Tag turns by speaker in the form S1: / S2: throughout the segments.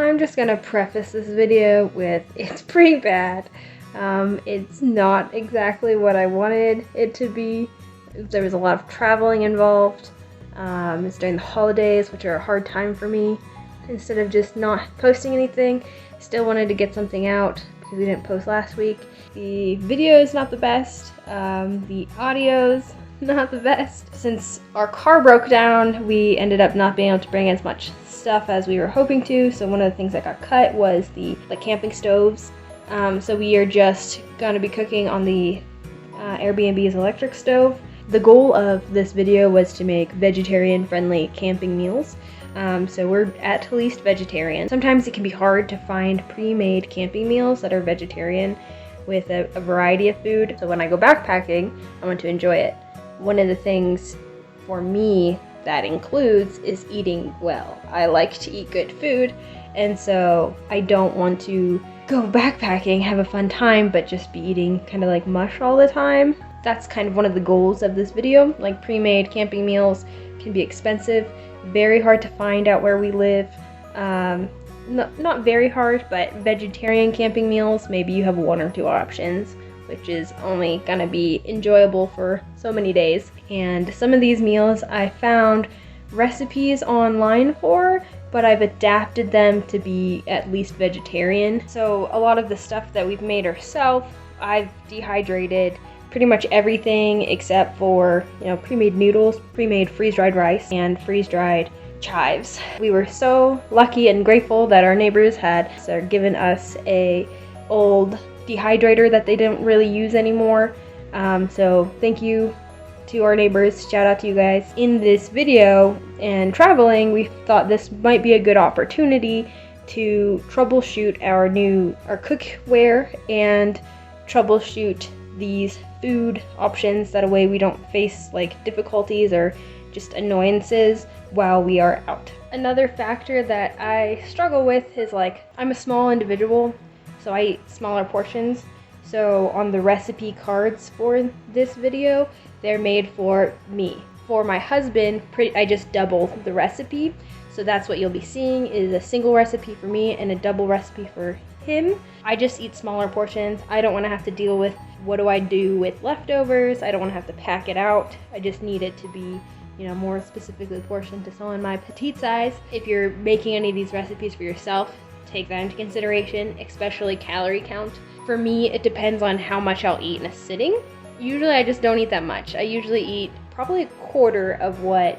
S1: I'm just gonna preface this video with it's pretty bad. It's not exactly what I wanted it to be. There was a lot of traveling involved. It's during the holidays, which are a hard time for me. Instead of just not posting anything, still wanted to get something out because we didn't post last week. The video is not the best. The audio's not the best. Since our car broke down, we ended up not being able to bring as much stuff as we were hoping to. So one of the things that got cut was the camping stoves. So we are just gonna be cooking on the Airbnb's electric stove. The goal of this video was to make vegetarian-friendly camping meals. So we're at least vegetarian. Sometimes it can be hard to find pre-made camping meals that are vegetarian with a variety of food. So when I go backpacking, I want to enjoy it. One of the things for me that includes is eating well. I like to eat good food, and so I don't want to go backpacking, have a fun time, but just be eating kind of like mush all the time. That's kind of one of the goals of this video. Like, pre-made camping meals can be expensive, very hard to find out where we live. Not very hard, but vegetarian camping meals, maybe you have one or two options, which is only gonna be enjoyable for so many days. And some of these meals I found recipes online for, but I've adapted them to be at least vegetarian. So a lot of the stuff that we've made ourselves, I've dehydrated pretty much everything except for, pre-made noodles, pre-made freeze-dried rice, and freeze-dried chives. We were so lucky and grateful that our neighbors had given us a old dehydrator that they didn't really use anymore. So thank you to our neighbors, shout out to you guys. In this video and traveling, we thought this might be a good opportunity to troubleshoot our cookware and troubleshoot these food options. That way we don't face like difficulties or just annoyances while we are out. Another factor that I struggle with is I'm a small individual, so I eat smaller portions. So on the recipe cards for this video, they're made for me. For my husband, I just double the recipe. So that's what you'll be seeing is a single recipe for me and a double recipe for him. I just eat smaller portions. I don't want to have to deal with what do I do with leftovers. I don't want to have to pack it out. I just need it to be, more specifically portioned to someone my petite size. If you're making any of these recipes for yourself, take that into consideration, especially calorie count. For me, it depends on how much I'll eat in a sitting. Usually I just don't eat that much. I usually eat probably a quarter of what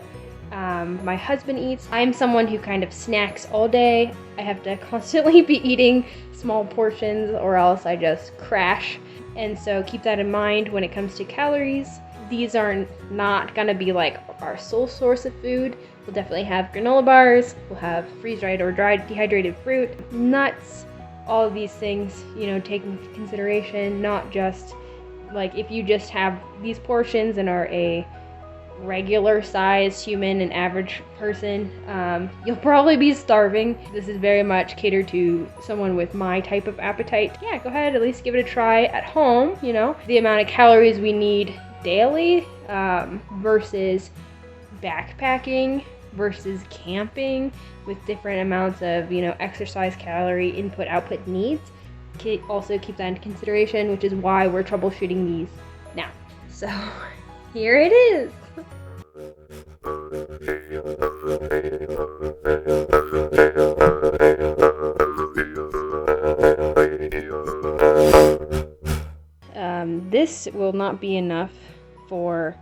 S1: my husband eats. I'm someone who kind of snacks all day. I have to constantly be eating small portions or else I just crash. And so keep that in mind when it comes to calories. These are not gonna be like our sole source of food. We'll definitely have granola bars, we'll have freeze-dried or dried dehydrated fruit, nuts, all of these things, take into consideration, not just if you just have these portions and are a regular sized human, an average person, you'll probably be starving. This is very much catered to someone with my type of appetite. Yeah, go ahead, at least give it a try at home, the amount of calories we need daily versus backpacking versus camping with different amounts of, exercise, calorie, input, output needs. Also keep that into consideration, which is why we're troubleshooting these now. So here it is. This will not be enough for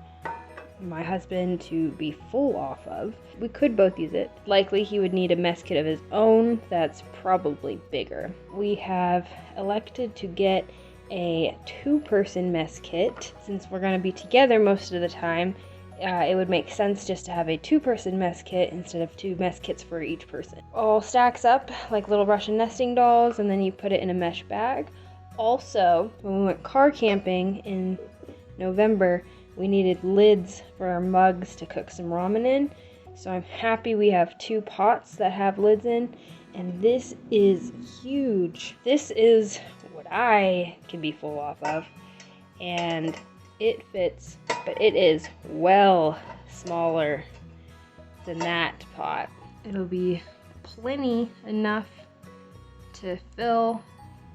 S1: my husband to be full off of. We could both use it. Likely he would need a mess kit of his own that's probably bigger. We have elected to get a 2-person mess kit. Since we're going to be together most of the time, it would make sense just to have a 2-person mess kit instead of 2 mess kits for each person. All stacks up like little Russian nesting dolls, and then you put it in a mesh bag. Also, when we went car camping in November, we needed lids for our mugs to cook some ramen in. So I'm happy we have 2 pots that have lids in, and this is huge. This is what I can be full off of, and it fits, but it is well smaller than that pot. It'll be plenty enough to fill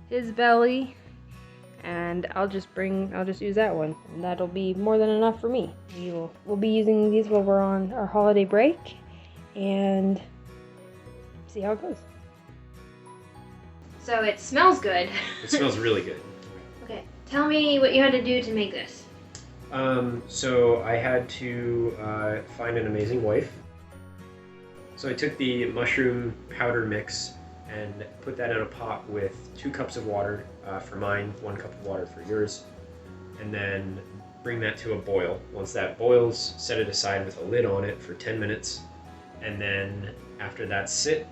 S1: his belly, and I'll just use that one, and that'll be more than enough for me. We'll be using these while we're on our holiday break, and see how it goes. So it smells good.
S2: It smells really good.
S1: Okay, tell me what you had to do to make this.
S2: So I had to find an amazing wife. So I took the mushroom powder mix and put that in a pot with 2 cups of water for mine, 1 cup of water for yours, and then bring that to a boil. Once that boils, set it aside with a lid on it for 10 minutes, and then after that sit,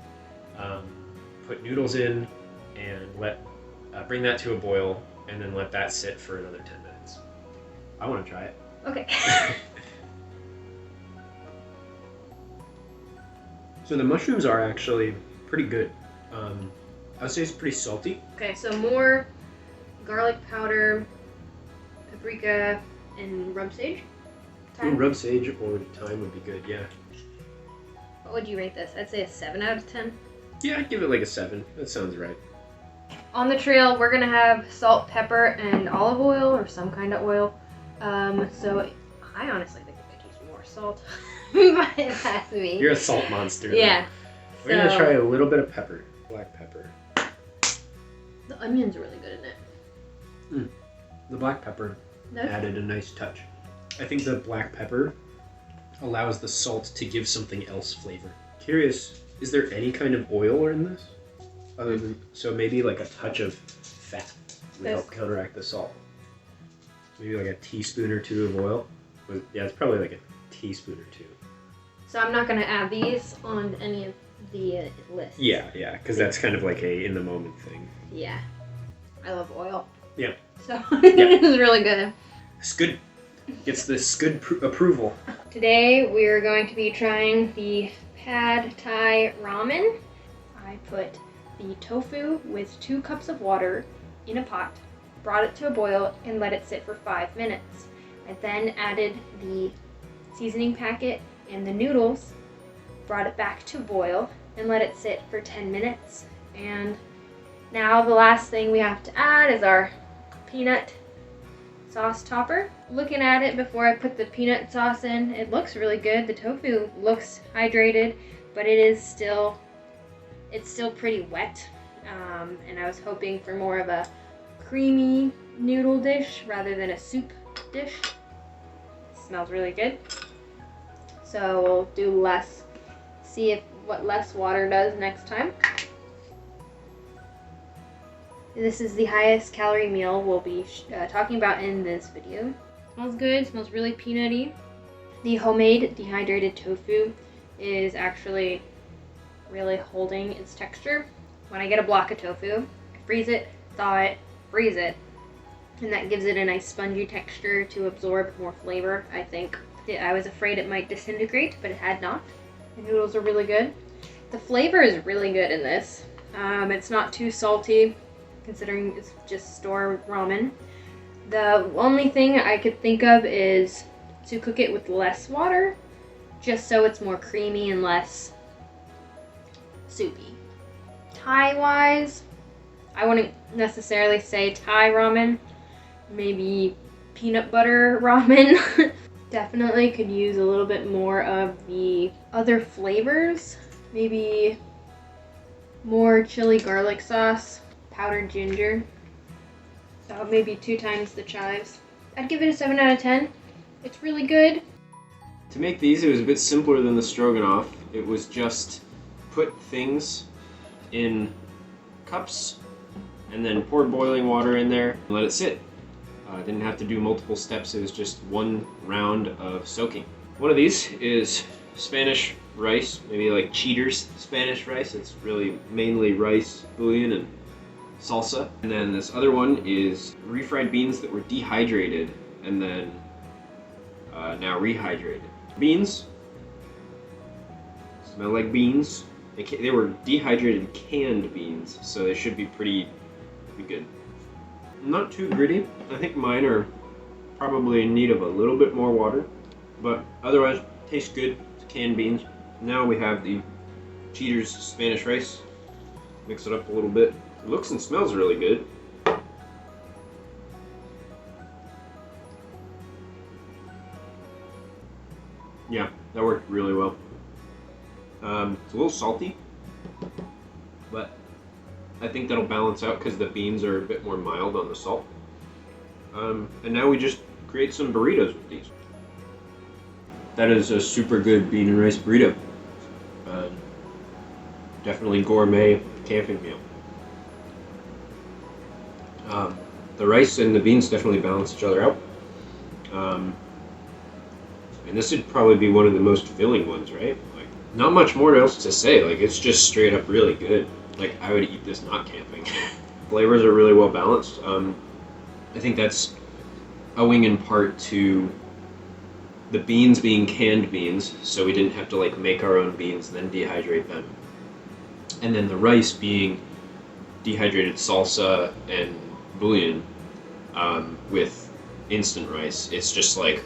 S2: put noodles in and bring that to a boil, and then let that sit for another 10 minutes. I want to try it.
S1: Okay.
S2: So the mushrooms are actually pretty good. I would say it's pretty salty.
S1: Okay, so more garlic powder, paprika, and rub sage.
S2: Ooh, rub sage or thyme would be good, yeah.
S1: What would you rate this? I'd say a 7 out of 10.
S2: Yeah, I'd give it like a 7. That sounds right.
S1: On the trail, we're gonna have salt, pepper, and olive oil, or some kind of oil. So I honestly think I could use more salt. But that's me.
S2: You're a salt monster.
S1: Yeah.
S2: We're gonna try a little bit of pepper, black pepper.
S1: The onion's really good in it.
S2: The black pepper added a nice touch. I think the black pepper allows the salt to give something else flavor. Curious, is there any kind of oil in this? Other than, so maybe like a touch of fat would help counteract the salt. Maybe like a teaspoon or 2 of oil. Yeah, it's probably like a teaspoon or 2.
S1: So I'm not gonna add these on any of the lists.
S2: Yeah, because that's kind of like a in the moment thing.
S1: Yeah. I love oil.
S2: Yeah.
S1: So this is really good.
S2: It's good. Gets this good approval.
S1: Today we're going to be trying the Pad Thai Ramen. I put the tofu with 2 cups of water in a pot, brought it to a boil, and let it sit for 5 minutes. I then added the seasoning packet and the noodles, brought it back to boil, and let it sit for 10 minutes. And now the last thing we have to add is our peanut sauce topper. Looking at it before I put the peanut sauce in, it looks really good. The tofu looks hydrated, but it's still pretty wet. And I was hoping for more of a creamy noodle dish rather than a soup dish. It smells really good. So we'll do less, see what less water does next time. This is the highest calorie meal we'll be talking about in this video. Smells good, smells really peanutty. The homemade dehydrated tofu is actually really holding its texture. When I get a block of tofu, I freeze it, thaw it, freeze it, and that gives it a nice spongy texture to absorb more flavor, I think. I was afraid it might disintegrate, but it had not. The noodles are really good. The flavor is really good in this. It's not too salty, considering it's just store ramen. The only thing I could think of is to cook it with less water, just so it's more creamy and less soupy. Thai-wise, I wouldn't necessarily say Thai ramen, maybe peanut butter ramen. Definitely could use a little bit more of the other flavors, maybe more chili garlic sauce, powdered ginger, so maybe 2 times the chives. I'd give it a 7 out of 10. It's really good.
S2: To make these, it was a bit simpler than the stroganoff. It was just put things in cups and then pour boiling water in there and let it sit. Didn't have to do multiple steps, it was just 1 round of soaking. One of these is Spanish rice, maybe like Cheater's Spanish rice. It's really mainly rice, bouillon, and salsa. And then this other one is refried beans that were dehydrated and then now rehydrated. Beans smell like beans. They were dehydrated canned beans, so they should be pretty good. Not too gritty. I think mine are probably in need of a little bit more water, but otherwise tastes good. It's canned beans. Now we have the Cheater's Spanish rice. Mix it up a little bit. It looks and smells really good. Yeah, that worked really well. It's a little salty, but I think that'll balance out because the beans are a bit more mild on the salt. And now we just create some burritos with these. That is a super good bean and rice burrito. Definitely gourmet camping meal. The rice and the beans definitely balance each other out. And this would probably be one of the most filling ones, right? Like, not much more else to say. Like, it's just straight up really good. Like, I would eat this not camping. Flavors are really well balanced. I think that's owing in part to the beans being canned beans, so we didn't have to like make our own beans and then dehydrate them. And then the rice being dehydrated salsa and bouillon with instant rice. It's just like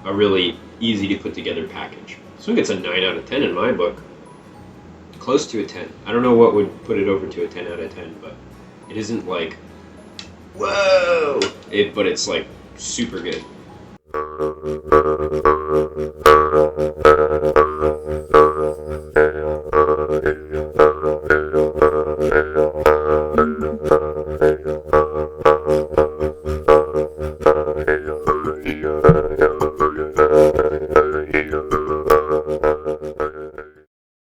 S2: a really easy to put together package. So I think it's a 9 out of 10 in my book. Close to a 10. I don't know what would put it over to a 10 out of 10, but it isn't like, whoa! But it's like super good.